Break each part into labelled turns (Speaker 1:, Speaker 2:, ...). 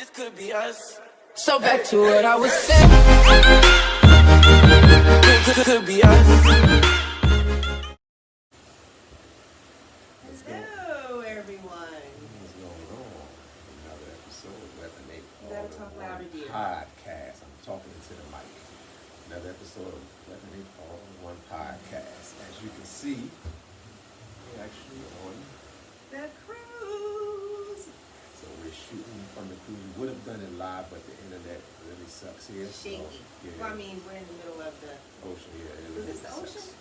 Speaker 1: This could be us. So back to what I was saying. Could be us.
Speaker 2: Hello, everyone.
Speaker 3: What's going on? Another episode of Weapon 8
Speaker 2: You gotta talk louder, dear.
Speaker 3: Podcast. I'm talking to the mic. Another episode of Weapon 8 All in One Podcast. As you can see, we're actually on.
Speaker 2: The cruise.
Speaker 3: So we're shooting from the cruise. We would have done it live, but the internet really sucks here.
Speaker 2: Shaky.
Speaker 3: So, yeah.
Speaker 2: Well, I mean, we're in the middle of the.
Speaker 3: Ocean, yeah. It
Speaker 2: Is
Speaker 3: really
Speaker 2: this the
Speaker 3: sucks.
Speaker 2: ocean?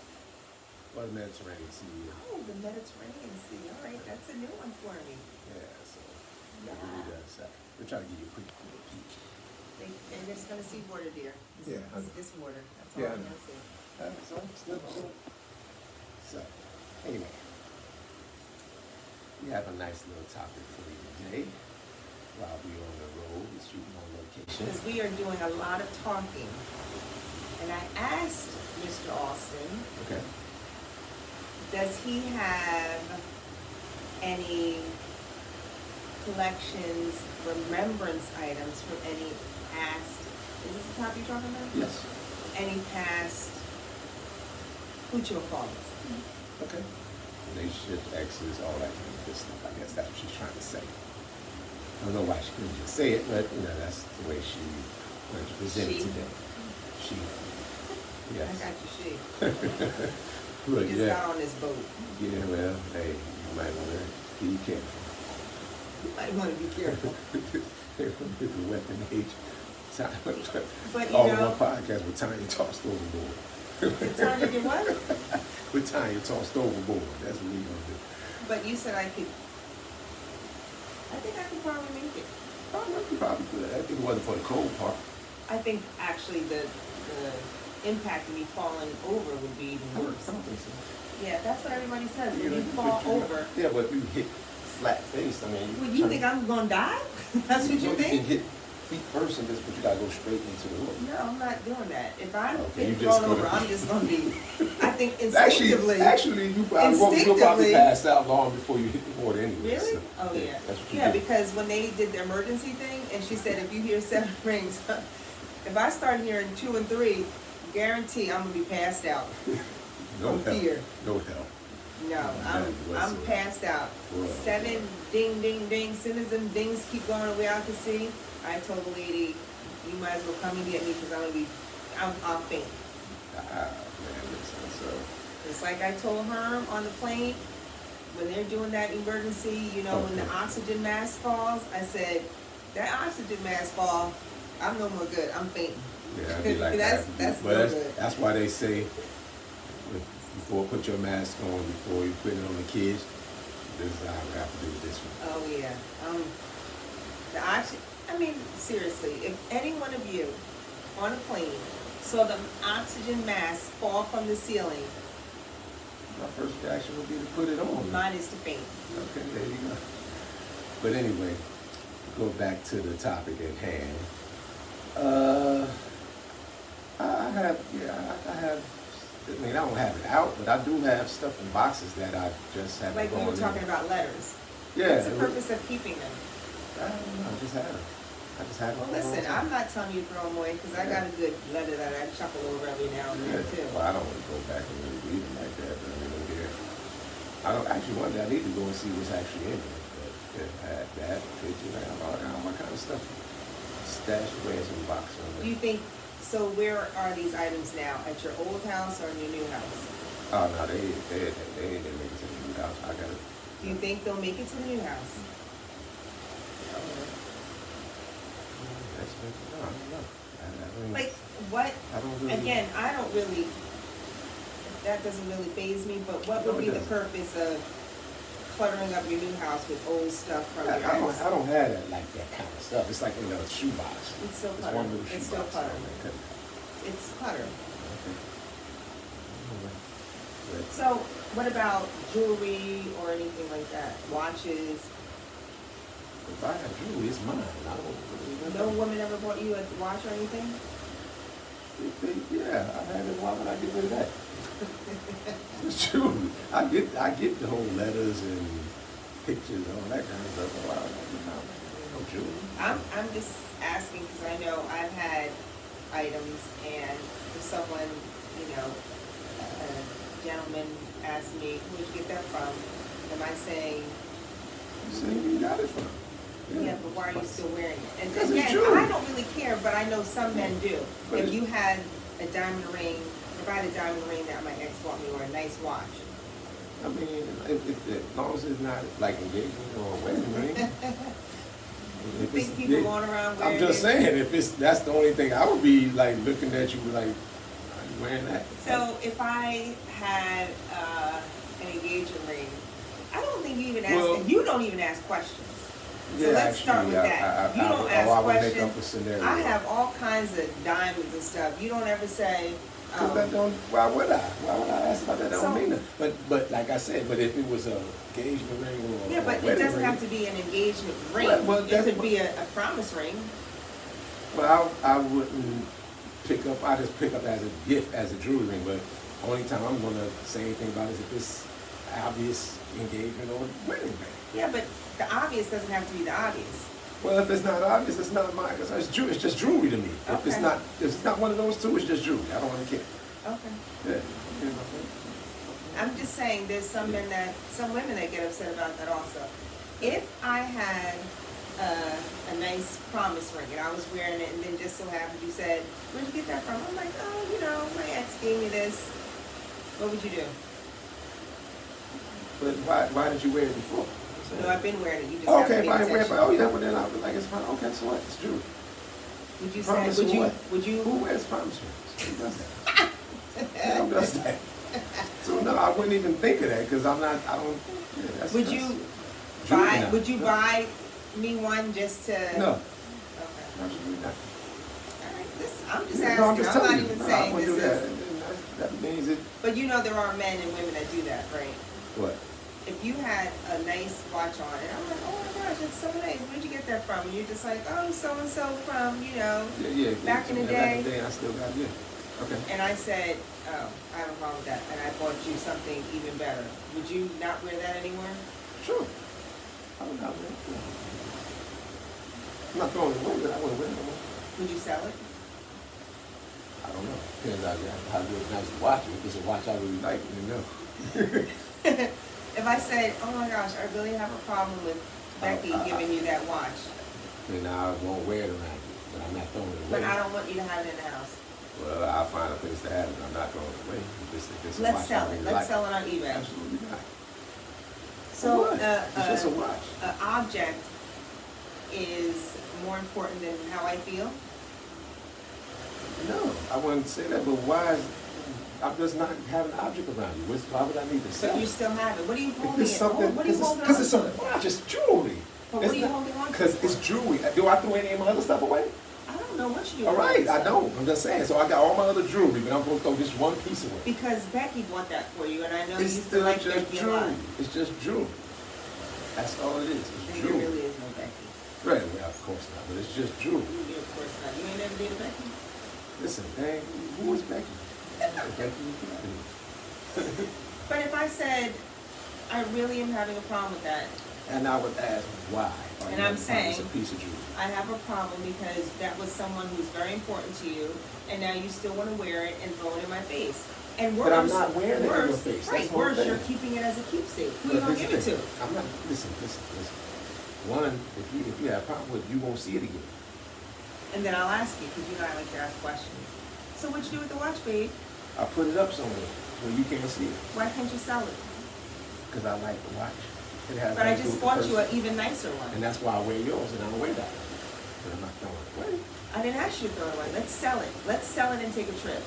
Speaker 3: Well, the Mediterranean Sea, yeah.
Speaker 2: Oh, the Mediterranean Sea. All right, that's a new one for me.
Speaker 3: Yeah, so it really does suck. We're trying to give you a quick peek.
Speaker 2: They're just gonna see water, dear.
Speaker 3: Yeah, I know.
Speaker 2: This water. That's all
Speaker 3: Yeah, I
Speaker 2: I'm
Speaker 3: know.
Speaker 2: gonna see.
Speaker 3: So, anyway, we have a nice little topic for you today. While we're on the road, we're shooting on location.
Speaker 2: Because we are doing a lot of talking. And I asked Mr. Austin,
Speaker 3: Okay.
Speaker 2: does he have any collections, remembrance items from any past, is this the topic you're talking about?
Speaker 3: Yes.
Speaker 2: Any past whatchamacallits?
Speaker 3: Okay. Relationships, exes, all that kind of good stuff. I guess that's what she's trying to say. I don't know why she couldn't just say it, but you know that's the way she wanted to present it
Speaker 2: She.
Speaker 3: today. She.
Speaker 2: I
Speaker 3: Yes.
Speaker 2: got you, she.
Speaker 3: Look,
Speaker 2: He just got on this boat.
Speaker 3: Yeah, well, hey, you might want to be careful.
Speaker 2: You might want to be careful.
Speaker 3: The Weapon Age time.
Speaker 2: But you
Speaker 3: All in
Speaker 2: know,
Speaker 3: one podcast with Tanya tossed overboard.
Speaker 2: Tanya did what?
Speaker 3: With Tanya tossed overboard. That's what we gonna do.
Speaker 2: But you said I could. I think I could probably make it.
Speaker 3: Probably could. I think it wasn't for the cold part.
Speaker 2: I think actually the impact of me falling over would be even worse.
Speaker 3: I don't think so.
Speaker 2: Yeah, that's what everybody says. When
Speaker 3: Yeah,
Speaker 2: you fall over.
Speaker 3: Yeah, but if you hit flat face, I mean.
Speaker 2: Well, you think I'm gonna die? That's what you
Speaker 3: You can
Speaker 2: think?
Speaker 3: hit feet first and just, but you gotta go straight into the hook.
Speaker 2: No, I'm not doing that. If I'm
Speaker 3: Okay, you
Speaker 2: getting
Speaker 3: just
Speaker 2: thrown over,
Speaker 3: gonna-
Speaker 2: I'm just gonna be. I think instinctively.
Speaker 3: Actually, you probably
Speaker 2: Instinctively.
Speaker 3: pass out long before you hit the water anyway.
Speaker 2: Really?
Speaker 3: So,
Speaker 2: Oh yeah.
Speaker 3: That's what you
Speaker 2: Yeah,
Speaker 3: do.
Speaker 2: because when they did the emergency thing, and she said if you hear 7 rings, if I start hearing 2 and 3, guarantee I'm gonna be passed out.
Speaker 3: No
Speaker 2: from
Speaker 3: help.
Speaker 2: fear.
Speaker 3: No help.
Speaker 2: No,
Speaker 3: None
Speaker 2: I'm
Speaker 3: whatsoever.
Speaker 2: passed out.
Speaker 3: Well,
Speaker 2: 7 ding ding ding. As soon as them dings keep going the way out to sea, I told the lady, you might as well come and get me because I'm faint.
Speaker 3: Man, listen, so.
Speaker 2: It's like I told her on the plane, when they're doing that emergency, you know, when the
Speaker 3: Okay.
Speaker 2: oxygen mask falls, I said, that oxygen mask fall, I'm no more good, I'm fainting.
Speaker 3: Yeah, I'd be like
Speaker 2: That's-
Speaker 3: that.
Speaker 2: that's
Speaker 3: But
Speaker 2: no good.
Speaker 3: that's why they say, before put your mask on, before you put it on the kids, this is how we have to do this one.
Speaker 2: Oh, yeah. The oxygen, I mean, seriously, if any one of you on a plane saw the oxygen mask fall from the ceiling,
Speaker 3: My first reaction would be to put it on.
Speaker 2: mine is to faint.
Speaker 3: Okay, there you go. But anyway, go back to the topic at hand. I mean, I don't have it out, but I do have stuff in boxes that I just haven't
Speaker 2: Like we
Speaker 3: gone
Speaker 2: were
Speaker 3: in.
Speaker 2: talking about letters.
Speaker 3: Yeah.
Speaker 2: What's the purpose of keeping them?
Speaker 3: I don't know, I just have them. I just have them.
Speaker 2: Well, listen, I'm not telling you to throw them away because I got a good letter that I chuckle over every now and then too.
Speaker 3: Well, I don't want to go back and really read them like that, but I mean, look here. I don't actually one day I need to go and see what's actually in there. But yeah, I had that picture, I have all my kind of stuff stashed away in some box.
Speaker 2: Do you think, so where are these items now? At your old house or in your new house?
Speaker 3: Oh no, they ain't gonna make it to the new house. I gotta.
Speaker 2: Do you think they'll make it to the new house?
Speaker 3: I don't know. I mean,
Speaker 2: Like, what,
Speaker 3: I don't really.
Speaker 2: again, I don't really, that doesn't really faze me, but what
Speaker 3: No,
Speaker 2: would
Speaker 3: it
Speaker 2: be the
Speaker 3: doesn't.
Speaker 2: purpose of cluttering up your new house with old stuff from your
Speaker 3: I
Speaker 2: house?
Speaker 3: don't have that like that kind of stuff. It's like in a shoebox.
Speaker 2: It's still
Speaker 3: It's
Speaker 2: clutter.
Speaker 3: one little
Speaker 2: It's still
Speaker 3: shoebox.
Speaker 2: clutter.
Speaker 3: Okay.
Speaker 2: It's clutter.
Speaker 3: Okay. But
Speaker 2: So, what about jewelry or anything like that? Watches?
Speaker 3: if I have jewelry, it's mine. I don't really
Speaker 2: No woman ever bought you a watch or anything?
Speaker 3: Yeah, I had it. Why would I get rid of that? It's true. I get the whole letters and pictures and all that kind of stuff. Why would I get rid of it? No jewelry.
Speaker 2: I'm just asking because I know I've had items, and if someone, a gentleman asked me, where'd you get that from? Am I saying,
Speaker 3: You say you got it from.
Speaker 2: yeah, but why are you still wearing it? And
Speaker 3: Because it's
Speaker 2: again,
Speaker 3: jewelry.
Speaker 2: I don't really care, but I know some men do.
Speaker 3: But
Speaker 2: If
Speaker 3: it-
Speaker 2: you had a diamond ring, if I had a diamond ring that my ex bought me, or a nice watch,
Speaker 3: I mean, as long as it's not like engagement or a wedding ring.
Speaker 2: you think people going around wearing
Speaker 3: I'm just
Speaker 2: it?
Speaker 3: saying, if that's the only thing, I would be like looking at you like, are you wearing that?
Speaker 2: So if I had an engagement ring, I don't think you even ask,
Speaker 3: Well-
Speaker 2: and you don't even ask questions. So
Speaker 3: Yeah,
Speaker 2: let's start with
Speaker 3: actually,
Speaker 2: that. You don't
Speaker 3: I
Speaker 2: ask
Speaker 3: would make up
Speaker 2: questions.
Speaker 3: a scenario.
Speaker 2: I have all kinds of diamonds and stuff. You don't ever say,
Speaker 3: 'Cause that don't, why would I? Why would I ask about that? That
Speaker 2: So-
Speaker 3: don't mean nothing. But like I said, but if it was a engagement ring or
Speaker 2: yeah,
Speaker 3: a
Speaker 2: but it
Speaker 3: wedding
Speaker 2: doesn't
Speaker 3: ring,
Speaker 2: have to be an engagement ring.
Speaker 3: Well,
Speaker 2: It
Speaker 3: that's
Speaker 2: could
Speaker 3: what-
Speaker 2: be a promise ring.
Speaker 3: well, I wouldn't pick up. I just pick up as a gift, as a jewelry ring. But only time I'm gonna say anything about it is if it's obvious engagement or wedding ring.
Speaker 2: Yeah, but the obvious doesn't have to be the obvious.
Speaker 3: Well, if it's not obvious, it's not mine. Cause it's just jewelry to me. If it's
Speaker 2: Okay.
Speaker 3: not one of those two, it's just jewelry. I don't want to care.
Speaker 2: Okay.
Speaker 3: Yeah. You know what I'm saying?
Speaker 2: I'm just saying, there's some women that get upset about that also. If I had a nice promise ring and I was wearing it, and then just so happened you said, "Where'd you get that from?" I'm like, "Oh, my ex gave me this." What would you do?
Speaker 3: But why did you wear it before?
Speaker 2: No, I've been wearing it. You just
Speaker 3: Okay,
Speaker 2: haven't
Speaker 3: if I
Speaker 2: paid
Speaker 3: didn't wear it,
Speaker 2: attention.
Speaker 3: oh yeah, well then I was like, it's fine. Okay, so what? It's jewelry.
Speaker 2: Would you say?
Speaker 3: Promise
Speaker 2: Would
Speaker 3: or
Speaker 2: you?
Speaker 3: what?
Speaker 2: Would you?
Speaker 3: Who wears promise rings? Who does that? Who does that? So no, I wouldn't even think of that because I don't. Yeah, that's,
Speaker 2: Would
Speaker 3: that's
Speaker 2: you
Speaker 3: jewelry
Speaker 2: buy?
Speaker 3: now.
Speaker 2: Would you
Speaker 3: No.
Speaker 2: buy me one just to?
Speaker 3: No,
Speaker 2: Okay.
Speaker 3: absolutely not.
Speaker 2: All right. I'm just
Speaker 3: Yeah,
Speaker 2: asking.
Speaker 3: no, I'm just
Speaker 2: I'm
Speaker 3: telling
Speaker 2: not
Speaker 3: you.
Speaker 2: even
Speaker 3: No, I
Speaker 2: saying
Speaker 3: wouldn't
Speaker 2: this
Speaker 3: do
Speaker 2: is.
Speaker 3: that. That means it.
Speaker 2: But you know there are men and women that do that, right?
Speaker 3: What?
Speaker 2: If you had a nice watch on, and I'm like, "Oh my gosh, it's so nice. Where'd you get that from?" And you're just like, "Oh, so and so from,
Speaker 3: Yeah.
Speaker 2: Back in the
Speaker 3: Back in
Speaker 2: day.
Speaker 3: the day, I still got it. Okay.
Speaker 2: And I said, "Oh, I have a problem with that," and I bought you something even better. Would you not wear that anymore?
Speaker 3: Sure. I would not wear it. I'm not throwing it away, but I wouldn't wear it no more.
Speaker 2: Would you sell it?
Speaker 3: I don't know. Depends on how good nice to watch it. If it's a watch I really like, then no.
Speaker 2: If I said, "Oh my gosh, I really have a problem with Becky giving you that watch,"
Speaker 3: Then I won't wear it around you. But I'm not throwing it away.
Speaker 2: but I don't want you to have it in the house.
Speaker 3: Well, I'll find a place to have it. I'm not throwing it away. If it's a
Speaker 2: Let's
Speaker 3: watch
Speaker 2: sell
Speaker 3: I
Speaker 2: it.
Speaker 3: really
Speaker 2: Let's
Speaker 3: like.
Speaker 2: sell it on eBay.
Speaker 3: Absolutely not.
Speaker 2: So,
Speaker 3: For what? It's just a watch.
Speaker 2: An object is more important than how I feel.
Speaker 3: No, I wouldn't say that. But why is I'm just not having an object around you? Why would I need to sell
Speaker 2: But you
Speaker 3: it?
Speaker 2: still have it. What are you
Speaker 3: If
Speaker 2: holding
Speaker 3: it's
Speaker 2: it?
Speaker 3: something,
Speaker 2: What are you holding on
Speaker 3: because it's
Speaker 2: to?
Speaker 3: a watch, it's jewelry.
Speaker 2: But what are you holding on to?
Speaker 3: Because it's jewelry. Do I throw any of my other stuff away?
Speaker 2: I don't know what you do.
Speaker 3: All
Speaker 2: with
Speaker 3: right,
Speaker 2: that
Speaker 3: I
Speaker 2: stuff.
Speaker 3: don't. I'm just saying. So I got all my other jewelry, but I'm going to throw just one piece away.
Speaker 2: Because Becky bought that for you, and I know
Speaker 3: It's
Speaker 2: you
Speaker 3: still
Speaker 2: still like
Speaker 3: just
Speaker 2: Becky a lot.
Speaker 3: jewelry. It's just jewelry. That's all it is. It's
Speaker 2: There
Speaker 3: jewelry.
Speaker 2: really is no Becky.
Speaker 3: Right, well, of course not, but it's just jewelry.
Speaker 2: You, of course not. You ain't never dated Becky.
Speaker 3: Listen, dang, who is Becky? Becky.
Speaker 2: But if I said, "I really am having a problem with that,"
Speaker 3: And I would ask why. Or
Speaker 2: And
Speaker 3: you
Speaker 2: I'm
Speaker 3: have a problem,
Speaker 2: saying-
Speaker 3: it's a piece of jewelry.
Speaker 2: I have a problem because that was someone who's very important to you, and now you still want to wear it and throw it in my face. And worse,
Speaker 3: But I'm not wearing it in your
Speaker 2: worse,
Speaker 3: face.
Speaker 2: right?
Speaker 3: That's what I'm
Speaker 2: Worse,
Speaker 3: saying.
Speaker 2: you're keeping it as a keepsake. Who
Speaker 3: But
Speaker 2: you gonna
Speaker 3: here's
Speaker 2: give
Speaker 3: the
Speaker 2: it to?
Speaker 3: thing. I'm not. Listen. One, if you have a problem with it, you won't see it again.
Speaker 2: And then I'll ask you, because you know I like to ask questions. So what'd you do with the watch, babe?
Speaker 3: I put it up somewhere where you can't see it
Speaker 2: Why can't you sell it?
Speaker 3: because I like the watch. It has
Speaker 2: But I
Speaker 3: nothing to do
Speaker 2: just
Speaker 3: with the
Speaker 2: bought you
Speaker 3: person.
Speaker 2: an even nicer one.
Speaker 3: And that's why I wear yours and I don't wear that one. But I'm not throwing it away.
Speaker 2: I didn't ask you to throw it away. Let's sell it. Let's sell it and take a trip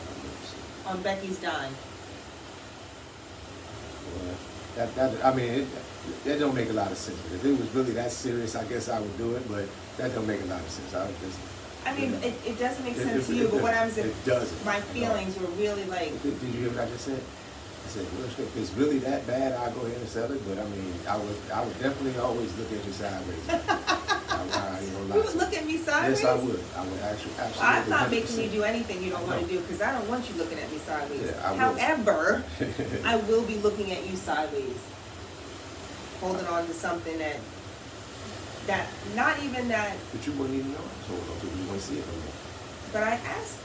Speaker 2: on Becky's dime.
Speaker 3: Well, I mean, that don't make a lot of sense. If it was really that serious, I guess I would do it, but that don't make a lot of sense. I would just.
Speaker 2: I mean, it doesn't make
Speaker 3: It-
Speaker 2: sense
Speaker 3: it-
Speaker 2: to you, but
Speaker 3: it-
Speaker 2: what I'm saying,
Speaker 3: it doesn't.
Speaker 2: my
Speaker 3: No.
Speaker 2: feelings were really like,
Speaker 3: Did you hear what I just said? I said, well, if it's really that bad, I'll go ahead and sell it. But I mean, I would definitely always look at you sideways. I ain't gonna lie
Speaker 2: you
Speaker 3: to
Speaker 2: would look at me sideways?
Speaker 3: Yes, I would. I would actually, absolutely.
Speaker 2: I'm not making you
Speaker 3: 100%.
Speaker 2: do anything you don't
Speaker 3: I
Speaker 2: want to
Speaker 3: know.
Speaker 2: do, because I don't want you looking at me sideways.
Speaker 3: Yeah, I will.
Speaker 2: However, I will be looking at you sideways, holding on to something that that, not even that,
Speaker 3: But you wouldn't even know I was holding on to it. You wouldn't see it no more.
Speaker 2: but I asked,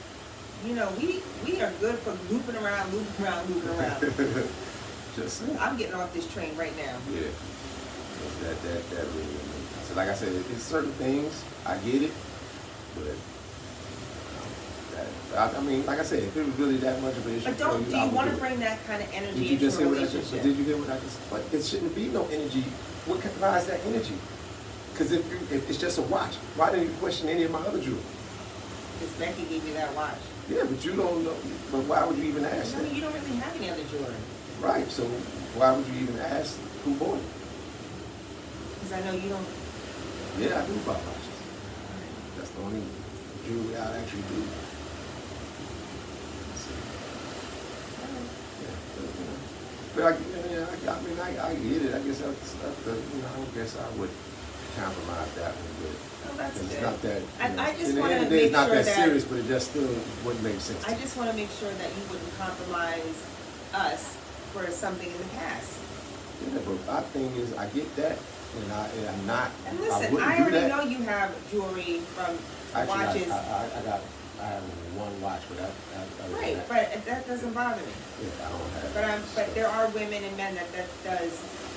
Speaker 2: you know, we are good for looping around, looping around, looping around.
Speaker 3: Just saying.
Speaker 2: I'm getting off this train right now.
Speaker 3: Yeah. That really. So like I said, it's certain things I get it, but I mean, like I said, if it was really that much of an issue,
Speaker 2: But
Speaker 3: for
Speaker 2: don't,
Speaker 3: you,
Speaker 2: do
Speaker 3: I
Speaker 2: you
Speaker 3: would
Speaker 2: want
Speaker 3: do
Speaker 2: to
Speaker 3: it.
Speaker 2: bring that kind of energy
Speaker 3: Did you
Speaker 2: into
Speaker 3: just
Speaker 2: a
Speaker 3: hear what I just?
Speaker 2: relationship?
Speaker 3: Did you hear what I just? But it shouldn't be no energy. Why is that energy? Because if it's just a watch, why didn't you question any of my other jewelry?
Speaker 2: Because Becky gave you that watch.
Speaker 3: Yeah, but you don't know. But why would you even ask
Speaker 2: I mean,
Speaker 3: that?
Speaker 2: you don't really have any other jewelry.
Speaker 3: Right. So why would you even ask who bought it?
Speaker 2: Because I know you don't.
Speaker 3: Yeah, I do buy watches. That's the only jewelry I actually do. But I mean, I get it. I guess I guess I would compromise that one, but
Speaker 2: Oh, that's
Speaker 3: it's
Speaker 2: good.
Speaker 3: not that.
Speaker 2: I just
Speaker 3: in the
Speaker 2: wanna
Speaker 3: end of the day,
Speaker 2: make
Speaker 3: it's not
Speaker 2: sure
Speaker 3: that
Speaker 2: that-
Speaker 3: serious, but it just still wouldn't make sense.
Speaker 2: I just want to make sure that you wouldn't compromise us for something in the past.
Speaker 3: Yeah, but my thing is, I get that, and I'm not.
Speaker 2: And listen,
Speaker 3: wouldn't
Speaker 2: I
Speaker 3: do
Speaker 2: already
Speaker 3: that.
Speaker 2: know you have jewelry from
Speaker 3: Actually,
Speaker 2: watches.
Speaker 3: I have one watch, but
Speaker 2: Right, but that doesn't bother me.
Speaker 3: Yeah, I don't have.
Speaker 2: But there are women and men that does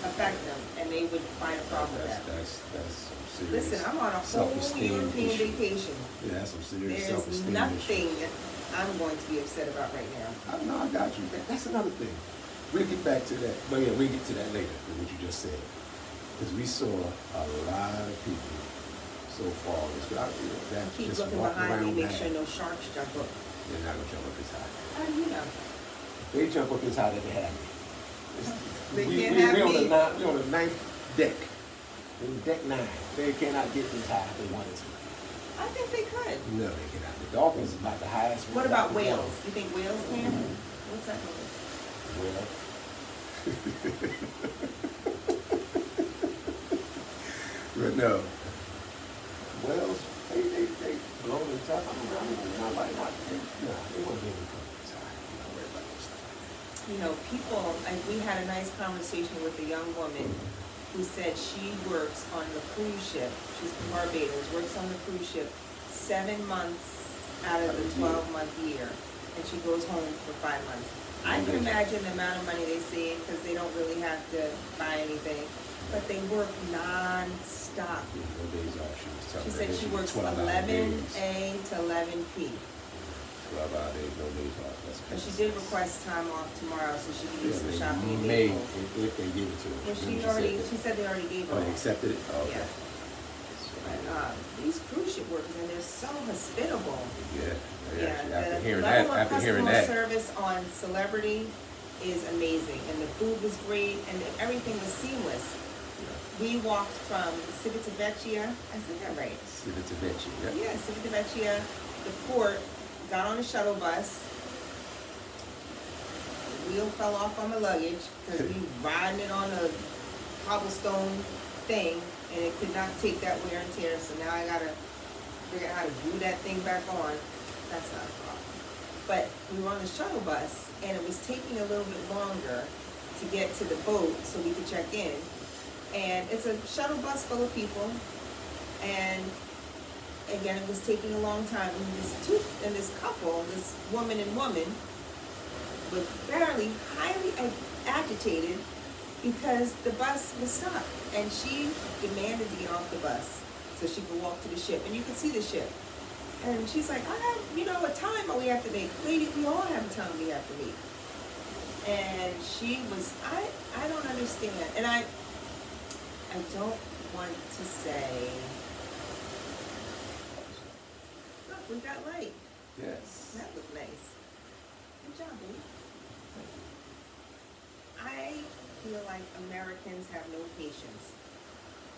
Speaker 2: affect them, and they would find a problem with that.
Speaker 3: That's some serious.
Speaker 2: Listen, I'm on a whole
Speaker 3: self-esteem
Speaker 2: European
Speaker 3: issue.
Speaker 2: vacation.
Speaker 3: Yeah, that's some serious
Speaker 2: There's
Speaker 3: self-esteem
Speaker 2: nothing
Speaker 3: issue.
Speaker 2: I'm going to be upset about right now.
Speaker 3: No, I got you. That's another thing. We'll get back to that. But yeah, we'll get to that later, with what you just said. Because we saw a lot of people so far. That
Speaker 2: Keep
Speaker 3: just
Speaker 2: looking
Speaker 3: walk
Speaker 2: behind me,
Speaker 3: around
Speaker 2: make
Speaker 3: mad.
Speaker 2: sure no sharks jump up.
Speaker 3: They're not going to jump up as high.
Speaker 2: How do you know?
Speaker 3: They jump up as high that they have me.
Speaker 2: They
Speaker 3: we,
Speaker 2: can't
Speaker 3: we,
Speaker 2: have
Speaker 3: we
Speaker 2: me.
Speaker 3: We on the ninth deck. In deck 9. They cannot get this high if they wanted to.
Speaker 2: I think they could.
Speaker 3: No, they cannot. The Dolphins is about the highest.
Speaker 2: What about
Speaker 3: one.
Speaker 2: whales? You think whales can? What's that called?
Speaker 3: Well. But no. Whales, they blow the top. I mean, not like what? No, they won't be able to come inside. I'm not worried about those stuff.
Speaker 2: You know, people, and we had a nice conversation with a young woman who said she works on the cruise ship. She's from Barbados, works on the cruise ship 7 months out of the 12-month year, and she goes home for 5 months. I can imagine the amount of money they save because they don't really have to buy anything, but they work non-stop.
Speaker 3: Yeah, no days off. She was telling
Speaker 2: She
Speaker 3: me
Speaker 2: said
Speaker 3: that
Speaker 2: she
Speaker 3: was
Speaker 2: works
Speaker 3: 12-hour
Speaker 2: 11
Speaker 3: days.
Speaker 2: A to 11 P.
Speaker 3: 12-hour days, no days off. That's
Speaker 2: But she
Speaker 3: crazy.
Speaker 2: did request time off tomorrow so she can do some
Speaker 3: Yeah,
Speaker 2: shopping
Speaker 3: they
Speaker 2: in
Speaker 3: may,
Speaker 2: Naples.
Speaker 3: if they give it to her.
Speaker 2: Well,
Speaker 3: Remember
Speaker 2: she said they already gave her.
Speaker 3: Oh, they
Speaker 2: off.
Speaker 3: accepted it? Oh, okay.
Speaker 2: Yeah. But, these cruise ship workers, and they're so hospitable.
Speaker 3: Yeah.
Speaker 2: Yeah,
Speaker 3: After
Speaker 2: the
Speaker 3: hearing
Speaker 2: level
Speaker 3: that,
Speaker 2: of
Speaker 3: after hearing
Speaker 2: customer
Speaker 3: that.
Speaker 2: service on Celebrity is amazing, and the food was great, and everything was seamless. We walked from Civitavecchia, I said that right?
Speaker 3: Civitavecchia, yeah.
Speaker 2: Yeah, Civitavecchia, the port, got on a shuttle bus. The wheel fell off on the luggage because we riding it on a cobblestone thing, and it could not take that wear and tear. So now I gotta figure out how to glue that thing back on. That's not a problem. But we were on the shuttle bus, and it was taking a little bit longer to get to the boat so we could check in. And it's a shuttle bus full of people, and again, it was taking a long time. And this couple, this woman and woman, was fairly highly agitated because the bus was stopped, and she demanded to get off the bus so she could walk to the ship, and you could see the ship. And she's like, I have, a time that we have to make. Lady, we all have a time we have to meet. And she was, I don't understand. And I don't want to say, look, we got light.
Speaker 3: Yes.
Speaker 2: That looked nice. Good job, baby. I feel like Americans have no patience.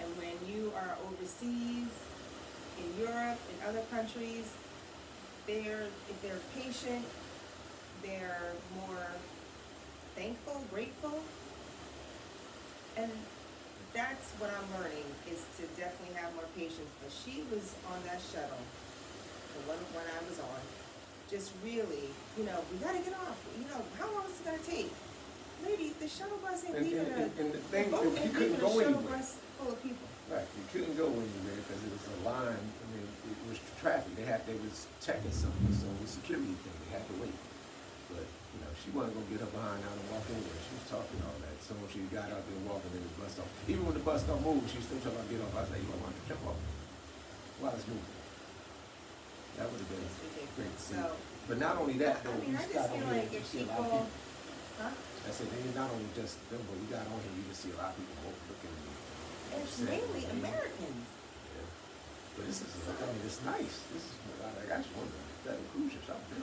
Speaker 2: And when you are overseas, in Europe, in other countries, if they're patient, they're more thankful, grateful. And that's what I'm learning, is to definitely have more patience. But she was on that shuttle, the one when I was on, just really, we gotta get off. How long is it gonna take? Lady, the shuttle bus ain't leaving
Speaker 3: And the thing,
Speaker 2: boat
Speaker 3: you
Speaker 2: ain't
Speaker 3: couldn't
Speaker 2: leaving a
Speaker 3: go
Speaker 2: shuttle
Speaker 3: anywhere.
Speaker 2: bus full of people.
Speaker 3: Right, you couldn't go anywhere because it was a line. I mean, it was traffic. They was checking something, so it was a security thing. They had to wait. But she wasn't gonna get up behind out and walk anywhere. She was talking all that. So when she got out there walking in the bus stop, even when the bus stop moved, she was still talking about get off. I was like, you don't want to jump off while it's moving. That would have been
Speaker 2: It's ridiculous.
Speaker 3: great to see.
Speaker 2: So,
Speaker 3: But not only that, though,
Speaker 2: I mean,
Speaker 3: you
Speaker 2: I just
Speaker 3: got
Speaker 2: feel
Speaker 3: on here,
Speaker 2: like
Speaker 3: you
Speaker 2: if
Speaker 3: see a lot of
Speaker 2: people,
Speaker 3: people.
Speaker 2: huh?
Speaker 3: I said, they not only just them, but you got on here, you just see a lot of people looking.
Speaker 2: It's
Speaker 3: upset,
Speaker 2: mainly
Speaker 3: and-
Speaker 2: Americans.
Speaker 3: Yeah. But this is, I mean, it's nice. This is, I actually wonder if that cruise ships out there.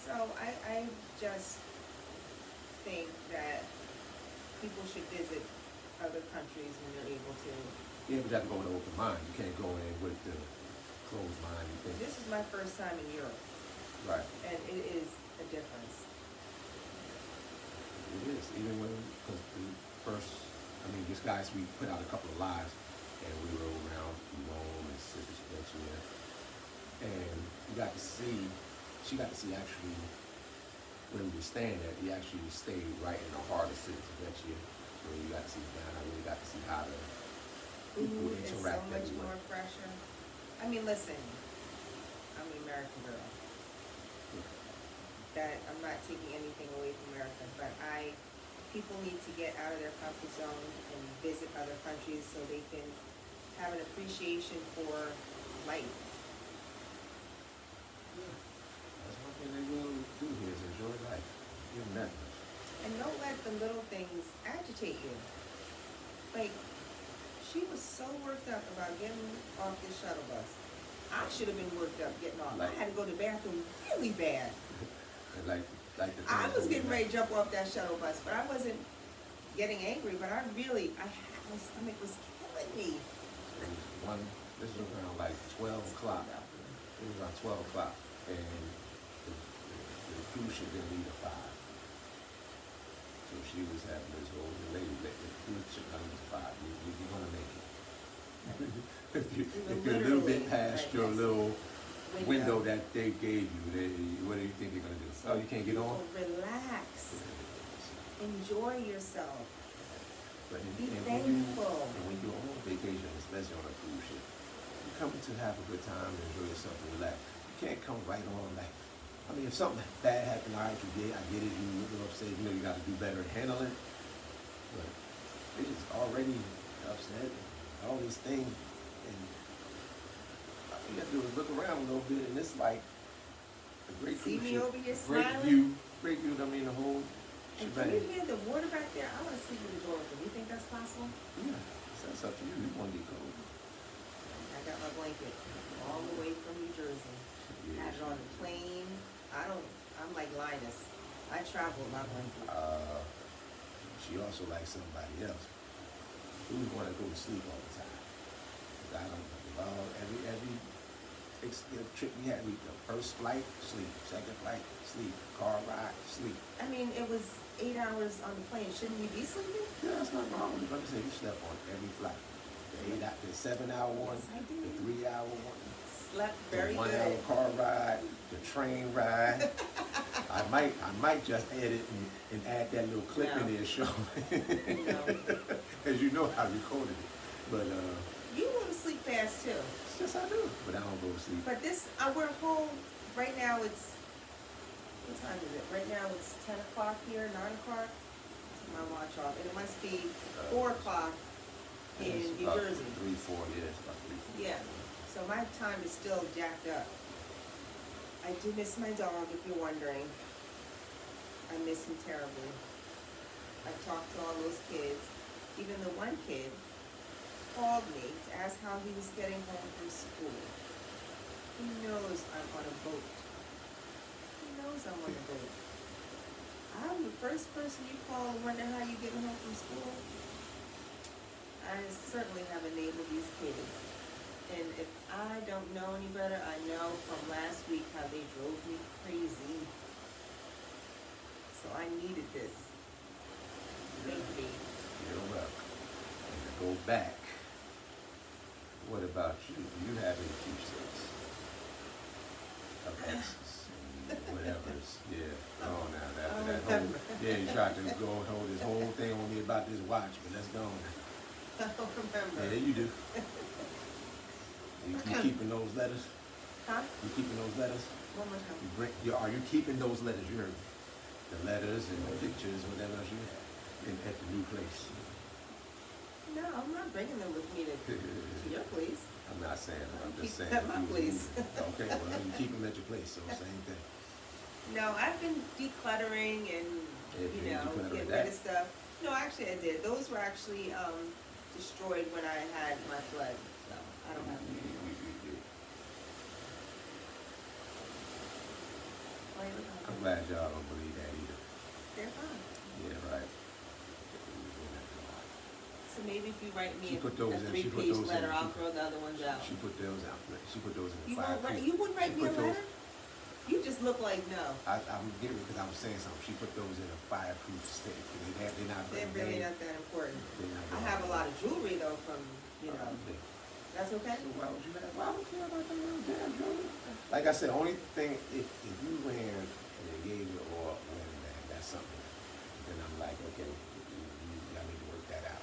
Speaker 2: So I just think that people should visit other countries when they're able to.
Speaker 3: Yeah, but you have to go with an open mind. You can't go in with the closed mind and think.
Speaker 2: This is my first time in Europe,
Speaker 3: Right.
Speaker 2: and it is a difference.
Speaker 3: It is. Even when, because the first, I mean, this guys, we put out a couple of lives, and we rode around Rome and Sicily, and you got to see, she got to see actually, when we were staying there, we actually stayed right in the heart of Sicily, where you got to see down. I really got to see how the people
Speaker 2: Food is so
Speaker 3: interact
Speaker 2: much
Speaker 3: everywhere.
Speaker 2: more fresher. I mean, listen, I'm an American girl. That I'm not taking anything away from America, but people need to get out of their comfort zone and visit other countries so they can have an appreciation for life.
Speaker 3: Yeah. That's one thing they will do here is enjoy life. Give them that much.
Speaker 2: And don't let the little things agitate you. Like, she was so worked up about getting off this shuttle bus. I should have been worked up getting off. I had to go to the bathroom really bad.
Speaker 3: And like the
Speaker 2: I was getting ready
Speaker 3: to.
Speaker 2: to jump off that shuttle bus, but I wasn't getting angry. But my stomach was killing me.
Speaker 3: This was around like 12 o'clock. It was around 12 o'clock. And the cruise ship didn't leave at 5. So she was having this old lady that the cruise ship comes at 5. You're going to make it. if you're a little bit past your little window that they gave you, what do you think you're going to do? Oh, you can't get on?
Speaker 2: Relax. Enjoy yourself.
Speaker 3: But
Speaker 2: Be thankful.
Speaker 3: When you're on vacation, especially on a cruise ship, you're coming to have a good time and enjoy yourself and relax. You can't come right on like, I mean, if something bad happened, all right, I get it, you're a little upset, you got to do better at handling it. But it's just already upset, all these things, and all you have to do is look around a little bit, and it's like a great
Speaker 2: See
Speaker 3: cruise
Speaker 2: me
Speaker 3: ship,
Speaker 2: over here
Speaker 3: great view, I mean, the whole
Speaker 2: And can you
Speaker 3: shebang.
Speaker 2: hear the water back there? I want to sleep with the door open. You think that's possible?
Speaker 3: Yeah, so that's up to you. You want to get cold.
Speaker 2: I got my blanket all the way from New Jersey.
Speaker 3: Yeah.
Speaker 2: Had it on the plane. I'm like Linus. I travel with my blanket.
Speaker 3: She also likes somebody else who's want to go to sleep all the time. 'Cause I don't every trip we had, the first flight, sleep. Second flight, sleep. Car ride, sleep.
Speaker 2: I mean, it was 8 hours on the plane. Shouldn't we be sleeping?
Speaker 3: Yeah, that's not wrong. Like I said, you slept on every flight. The 7-hour one,
Speaker 2: Yes, I did.
Speaker 3: the 3-hour one.
Speaker 2: Slept very
Speaker 3: The 1
Speaker 2: good.
Speaker 3: hour car ride, the train ride. I might just edit and add that little clip in
Speaker 2: No.
Speaker 3: there showing.
Speaker 2: No.
Speaker 3: As you know, I recorded it. But
Speaker 2: You want to sleep fast too.
Speaker 3: it's just I do. But I don't go to sleep.
Speaker 2: But we're home. Right now it's, what time is it? Right now it's 10 o'clock here, 9 o'clock. Take my watch off. And it must be 4 o'clock in
Speaker 3: It's
Speaker 2: New
Speaker 3: about
Speaker 2: Jersey.
Speaker 3: 3-4, yeah, it's about 3-4.
Speaker 2: Yeah. So my time is still jacked up. I do miss my dog, if you're wondering. I miss him terribly. I talked to all those kids. Even the one kid called me to ask how he was getting home from school. He knows I'm on a boat. He knows I'm on a boat. I'm the first person you call and wonder how you're getting home from school. I certainly have enabled these kids. And if I don't know any better, I know from last week how they drove me crazy. So I needed this. Thank you.
Speaker 3: You're welcome. And to go back, what about you? Do you have any keepsakes of exes and whatever's? Yeah. Oh, now that whole, yeah, you tried to go and hold this whole thing on me about this watch, but let's go on.
Speaker 2: I don't remember.
Speaker 3: Yeah, you do. You keeping those letters?
Speaker 2: Huh?
Speaker 3: You keeping those letters?
Speaker 2: One more time.
Speaker 3: Are you keeping those letters? You heard me. The letters and the pictures, whatever else you have at the new place.
Speaker 2: No, I'm not bringing them with me to your place.
Speaker 3: I'm not saying that. I'm just
Speaker 2: Keep
Speaker 3: saying.
Speaker 2: them at my place.
Speaker 3: Okay, well, you keep them at your place, so same thing.
Speaker 2: No, I've been decluttering and,
Speaker 3: decluttering
Speaker 2: getting
Speaker 3: that?
Speaker 2: rid of stuff. No, actually I did. Those were actually destroyed when I had my flood, so I don't have them anymore. Why are you looking at
Speaker 3: I'm
Speaker 2: me?
Speaker 3: glad y'all don't believe that either.
Speaker 2: They're fine.
Speaker 3: Yeah, right.
Speaker 2: So maybe if you write
Speaker 3: She
Speaker 2: me
Speaker 3: put
Speaker 2: a
Speaker 3: those in. She put
Speaker 2: 3-page
Speaker 3: those in.
Speaker 2: letter, I'll
Speaker 3: She-
Speaker 2: throw the other ones out.
Speaker 3: She put those out. She put those in the
Speaker 2: You
Speaker 3: fire.
Speaker 2: wouldn't write me a letter? You just look like no.
Speaker 3: I'm giving because I was saying something. She put those in a fireproof state. They're not
Speaker 2: They're really not that important.
Speaker 3: They're not
Speaker 2: I have a lot of jewelry though from, that's okay?
Speaker 3: So why would you have? Why would you care about that little damn jewelry? Like I said, only thing if you wear an engagement or a wedding band, that's something. Then I'm like, okay, y'all need to work that out.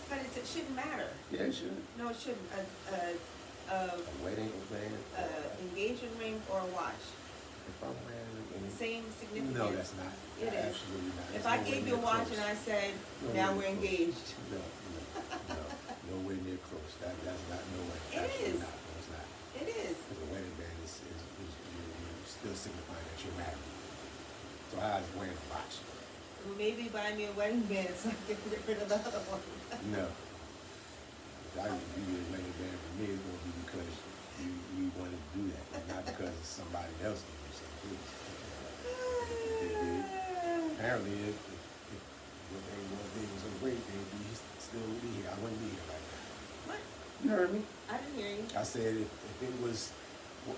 Speaker 2: But it shouldn't matter.
Speaker 3: Yeah, it should.
Speaker 2: No, it shouldn't.
Speaker 3: A wedding band.
Speaker 2: Engagement ring or a watch.
Speaker 3: If I'm wearing
Speaker 2: Same significance.
Speaker 3: No, that's not.
Speaker 2: It is.
Speaker 3: Absolutely not.
Speaker 2: If
Speaker 3: It's
Speaker 2: I
Speaker 3: nowhere
Speaker 2: gave you a
Speaker 3: near
Speaker 2: watch
Speaker 3: close.
Speaker 2: and I said,
Speaker 3: Nowhere
Speaker 2: now
Speaker 3: near
Speaker 2: we're
Speaker 3: close.
Speaker 2: engaged.
Speaker 3: No, nowhere near close. That's not nowhere.
Speaker 2: It
Speaker 3: Absolutely
Speaker 2: is.
Speaker 3: Not. No, it's not.
Speaker 2: It is.
Speaker 3: Because a wedding band is you're still signifying that you're married. So I was wearing a watch.
Speaker 2: Well, maybe buy me a wedding band so I can get rid of the other one.
Speaker 3: No. If I would do a wedding band for me, it's going to be because you wanted to do that, not because somebody else gave you something. Apparently, if what they was so great, they'd be still be here. I wouldn't be here right now.
Speaker 2: What?
Speaker 3: You heard me?
Speaker 2: I didn't hear you.
Speaker 3: I said if it was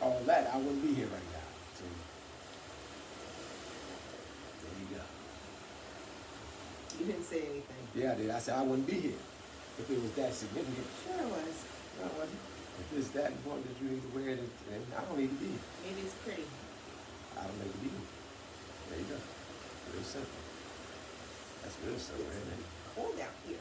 Speaker 3: all that, I wouldn't be here right now. So there you go.
Speaker 2: You didn't say anything.
Speaker 3: Yeah, I did. I said I wouldn't be here if it was that significant.
Speaker 2: Sure it was.
Speaker 3: No, it wasn't. If it's that important that you need to wear it, then I don't need to be here.
Speaker 2: Maybe it's pretty.
Speaker 3: I don't need to be here. There you go. Real simple. That's real simple, isn't it?
Speaker 2: Cold out here.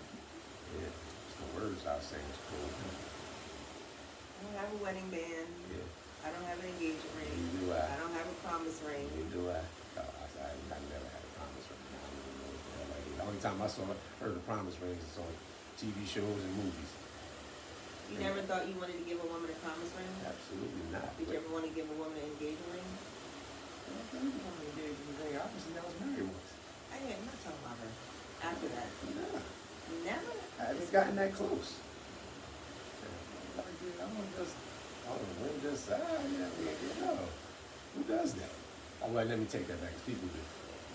Speaker 3: Yeah. It's the words I was saying. It's cool.
Speaker 2: I don't have a wedding band.
Speaker 3: Yeah.
Speaker 2: I don't have an engagement ring.
Speaker 3: Neither do I.
Speaker 2: I don't have a promise ring.
Speaker 3: Neither do I. I never had a promise ring. I don't even know what the hell that is. The only time I heard of promise rings is on TV shows and movies.
Speaker 2: You never thought you wanted to give a woman a promise ring?
Speaker 3: Absolutely not.
Speaker 2: Did you ever want to give a woman an engagement ring?
Speaker 3: Obviously, I was married once.
Speaker 2: I'm not talking about her. After that.
Speaker 3: Nah,
Speaker 2: Never?
Speaker 3: I haven't gotten that close. No. Who does that? Oh, well, let me take that back. People do.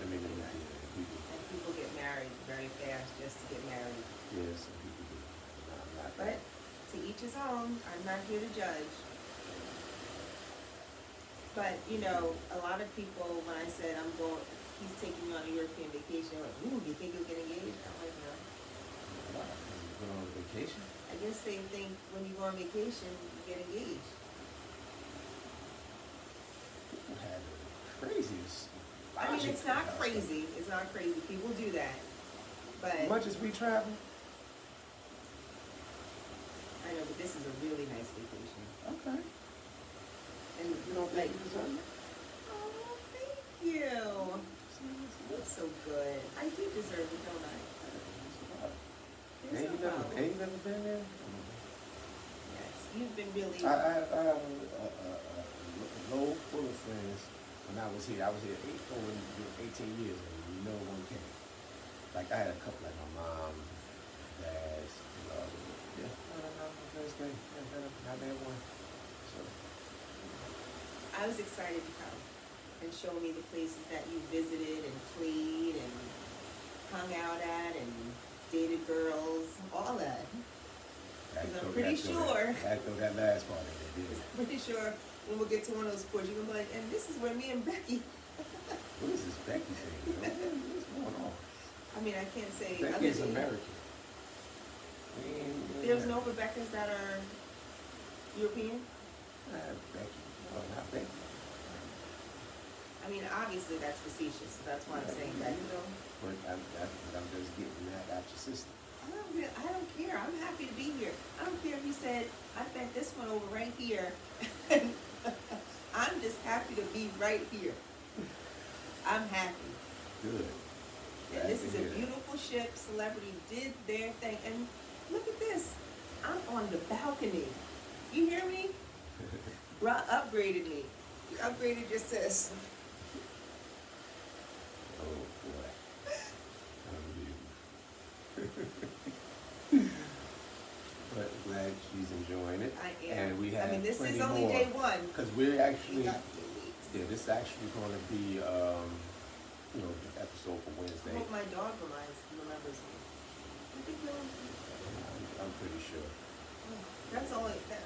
Speaker 3: People.
Speaker 2: And people get married very fast just to get married.
Speaker 3: Yeah, some people do. No, I'm not
Speaker 2: But
Speaker 3: that.
Speaker 2: to each his own. I'm not here to judge. But, a lot of people, when I said he's taking me on a European vacation, they're like, ooh, do you think you'll get engaged? I'm like, no.
Speaker 3: Wow, you going on vacation?
Speaker 2: I guess they think when you go on vacation, you get engaged.
Speaker 3: People have the craziest.
Speaker 2: I mean, it's not
Speaker 3: logic.
Speaker 2: crazy. It's not crazy. People do that. But
Speaker 3: As much as we travel.
Speaker 2: I know, but this is a really nice vacation.
Speaker 3: Okay.
Speaker 2: And
Speaker 3: You don't think you deserve it?
Speaker 2: oh, thank you. That's so good. I do deserve it, don't I? There's
Speaker 3: Ain't
Speaker 2: no problem.
Speaker 3: you never been there?
Speaker 2: Yes, you've been really.
Speaker 3: I have a load full of friends when I was here. I was here over 18 years and no one came. Like I had a couple like my mom, dad's, yeah, no, first day, not that one. So
Speaker 2: I was excited to come and show me the places that you visited and played and hung out at and dated girls, all that. Because I'm pretty sure.
Speaker 3: That last part of it, did.
Speaker 2: Pretty sure when we get to one of those sports, you're gonna be like, and this is where me and Becky.
Speaker 3: What is this Becky thing? What's going on?
Speaker 2: I mean, I can't say
Speaker 3: Becky is
Speaker 2: than-
Speaker 3: American.
Speaker 2: There's no Rebeccas that are European.
Speaker 3: Becky. No, not Becky.
Speaker 2: I mean, obviously that's facetious, so that's why I'm saying that.
Speaker 3: But I'm just getting that out your system.
Speaker 2: I don't care. I'm happy to be here. I don't care if you said, I bet this one over right here. And I'm just happy to be right here. I'm happy.
Speaker 3: Good.
Speaker 2: And
Speaker 3: Glad
Speaker 2: this
Speaker 3: to
Speaker 2: is a
Speaker 3: hear that.
Speaker 2: beautiful ship. Celebrity did their thing. And look at this. I'm on the balcony. You hear me? Bruh upgraded me. You upgraded your sis.
Speaker 3: Oh boy. Unbelievable. But glad she's enjoying it.
Speaker 2: I am.
Speaker 3: And we have
Speaker 2: I mean, this
Speaker 3: plenty
Speaker 2: is only
Speaker 3: more.
Speaker 2: day one.
Speaker 3: Because we're
Speaker 2: We
Speaker 3: actually,
Speaker 2: got 2 weeks.
Speaker 3: yeah, this is actually going to be, episode for
Speaker 2: I
Speaker 3: Wednesday.
Speaker 2: hope my dog remembers me. I think
Speaker 3: I'm pretty sure.
Speaker 2: that's all that.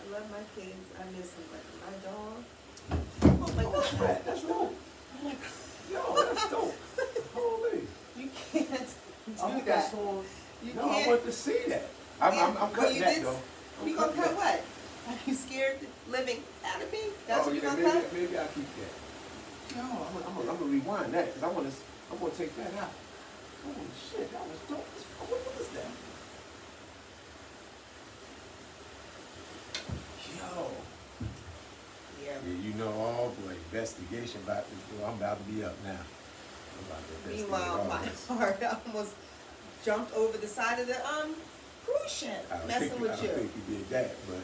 Speaker 2: I love my kids. I miss them, but my dog. Oh my
Speaker 3: Oh,
Speaker 2: God.
Speaker 3: snap, that's dope. Oh my God. Yo, that's dope. Holy.
Speaker 2: You can't do
Speaker 3: I hope
Speaker 2: that.
Speaker 3: that's on.
Speaker 2: You
Speaker 3: No, I
Speaker 2: can't.
Speaker 3: want to see that. I'm
Speaker 2: Well,
Speaker 3: cutting
Speaker 2: you
Speaker 3: that
Speaker 2: did-
Speaker 3: though. I'm
Speaker 2: You gonna
Speaker 3: cutting
Speaker 2: cut
Speaker 3: that.
Speaker 2: what? Are you scared of living out of me? That's
Speaker 3: Oh,
Speaker 2: what you
Speaker 3: yeah,
Speaker 2: gonna
Speaker 3: maybe,
Speaker 2: cut?
Speaker 3: maybe I'll keep that. No, I'm gonna rewind that because I'm gonna take that out. Holy shit, that was dope. What was that? Yo.
Speaker 2: Yeah.
Speaker 3: Yeah, you know, oh boy, investigation about this. Well, I'm about to be up now. I'm about to investigate
Speaker 2: Meanwhile,
Speaker 3: all
Speaker 2: my
Speaker 3: this.
Speaker 2: heart almost jumped over the side of the cruise ship,
Speaker 3: I don't
Speaker 2: messing
Speaker 3: think,
Speaker 2: with
Speaker 3: I don't
Speaker 2: you.
Speaker 3: think you did that, but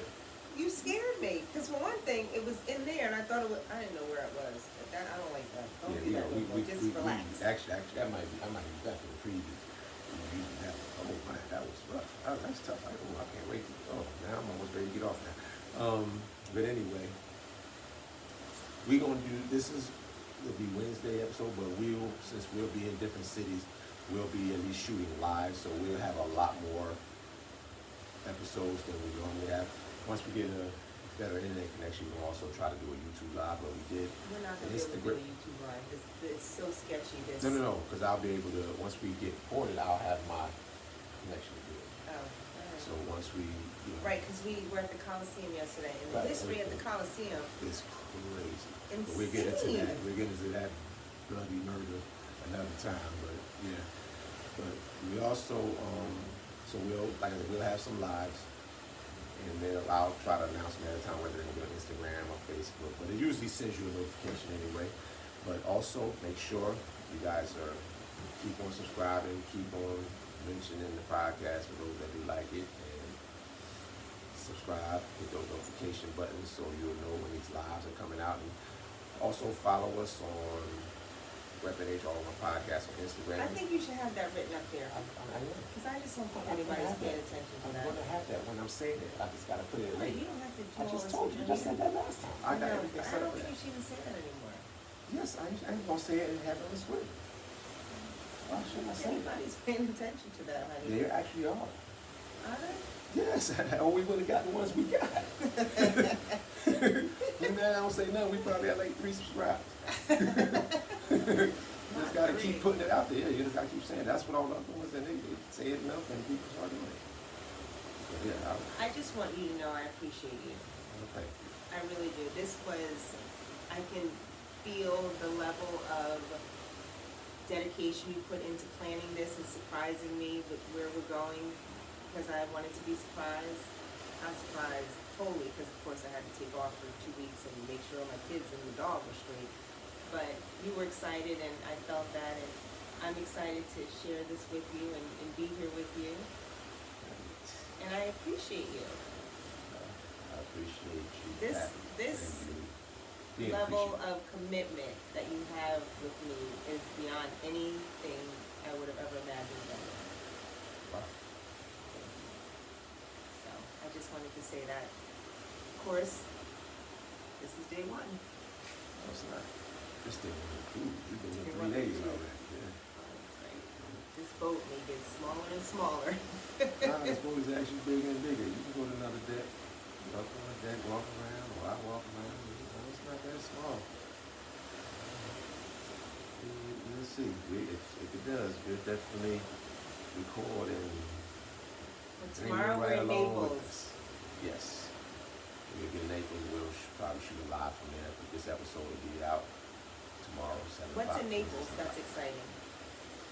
Speaker 2: You scared me, because for one thing, it was in there, and I thought it was. I didn't know where it was. That, I don't like that. Don't do that no more. Just relax.
Speaker 3: actually, that might be, I might be back in the preview. Using that one. Oh man, that was rough. That's tough. I can't wait. Oh, now I'm almost ready to get off now. But anyway, we gonna do, it'll be Wednesday episode, but since we'll be in different cities, we'll be at least shooting live, so we'll have a lot more episodes than we normally have. Once we get a better internet connection, we'll also try to do a YouTube live, but we did.
Speaker 2: We're not
Speaker 3: an
Speaker 2: gonna be able to do a
Speaker 3: Instagram-
Speaker 2: YouTube live. It's so sketchy. This.
Speaker 3: No, because I'll be able to, once we get ported, I'll have my connection to it.
Speaker 2: Oh, all right.
Speaker 3: So once we,
Speaker 2: Right, because we were at the Coliseum yesterday, and the
Speaker 3: Right,
Speaker 2: history of the
Speaker 3: everything.
Speaker 2: Coliseum.
Speaker 3: It's crazy. But
Speaker 2: Insane.
Speaker 3: we'll get into that. We'll get into that bloody murder another time. But yeah. But we also, so we'll have some lives, and then I'll try to announce them at a time, whether they're on Instagram or Facebook. But it usually sends you a notification anyway. But also make sure you guys keep on subscribing, keep on mentioning the podcast for those that do like it, and subscribe, hit those notification buttons so you'll know when these lives are coming out. And also follow us on Weapon H, all my podcasts on Instagram.
Speaker 2: I think you should have that written up there,
Speaker 3: I am.
Speaker 2: because I just don't think
Speaker 3: I'm gonna
Speaker 2: anybody's
Speaker 3: have
Speaker 2: paying
Speaker 3: that.
Speaker 2: attention to
Speaker 3: I'm
Speaker 2: that.
Speaker 3: gonna have that when I'm saying it. I just gotta put it
Speaker 2: Wait,
Speaker 3: in.
Speaker 2: you don't have to do
Speaker 3: I
Speaker 2: all
Speaker 3: just
Speaker 2: this
Speaker 3: told you,
Speaker 2: with
Speaker 3: just
Speaker 2: me.
Speaker 3: said that last time. I got
Speaker 2: know,
Speaker 3: everything
Speaker 2: but I
Speaker 3: set up
Speaker 2: don't
Speaker 3: for
Speaker 2: think you
Speaker 3: that.
Speaker 2: should even say that anymore.
Speaker 3: Yes, I ain't gonna say it and have it on the screen. Why should I say that?
Speaker 2: Anybody's paying attention to that, honey.
Speaker 3: They actually are.
Speaker 2: Are they?
Speaker 3: Yes, or we would have got the ones we got. You man, I don't say nothing. We probably had like 3 subscribers. You just gotta keep putting it out there. You just gotta keep saying it. That's what all the other ones, and they say it enough and people start doing it. But yeah,
Speaker 2: I just want you to know I appreciate you.
Speaker 3: okay.
Speaker 2: I really do. I can feel the level of dedication you put into planning this and surprising me with where we're going, because I wanted to be surprised. I'm surprised totally, because of course I had to take off for 2 weeks and make sure my kids and the dog were straight. But you were excited, and I felt that, and I'm excited to share this with you and be here with you. And I appreciate you.
Speaker 3: I appreciate you.
Speaker 2: This-
Speaker 3: Pat,
Speaker 2: this
Speaker 3: and you being
Speaker 2: Level
Speaker 3: appreciative.
Speaker 2: of commitment that you have with me is beyond anything I would have ever imagined.
Speaker 3: Wow.
Speaker 2: So I just wanted to say that. Of course, this is day one.
Speaker 3: No, it's not. This thing is cool. You've been
Speaker 2: Day
Speaker 3: here
Speaker 2: one.
Speaker 3: 3 days already. Yeah.
Speaker 2: Right. This boat may get smaller and smaller.
Speaker 3: Nah, this boat is actually bigger and bigger. You can go to another deck, up on the deck, walk around, or I walk around. It's not that small. We'll see. If it does, we'll definitely record and
Speaker 2: But
Speaker 3: bring you
Speaker 2: tomorrow we're
Speaker 3: right
Speaker 2: in
Speaker 3: along with
Speaker 2: Naples.
Speaker 3: us. Yes. We'll get in Naples. We'll probably shoot it live from there. But this episode will be out tomorrow, 7
Speaker 2: What's
Speaker 3: o'clock.
Speaker 2: in Naples? That's exciting.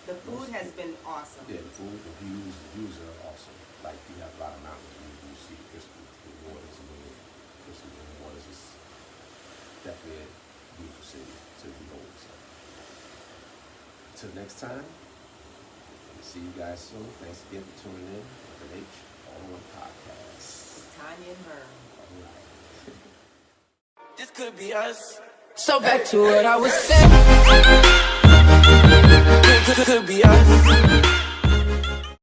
Speaker 2: The food has been awesome.
Speaker 3: Yeah, the food, the views are awesome. Like you have a lot of mountains, you see crystal clear waters, and then crystal clear waters is definitely a beautiful city to behold. So, until next time, see you guys soon. Thanks again for tuning in to the H All One Podcast.
Speaker 2: Tanya and her.
Speaker 3: All right.
Speaker 1: This could be us. So back to what I was saying. Could be us.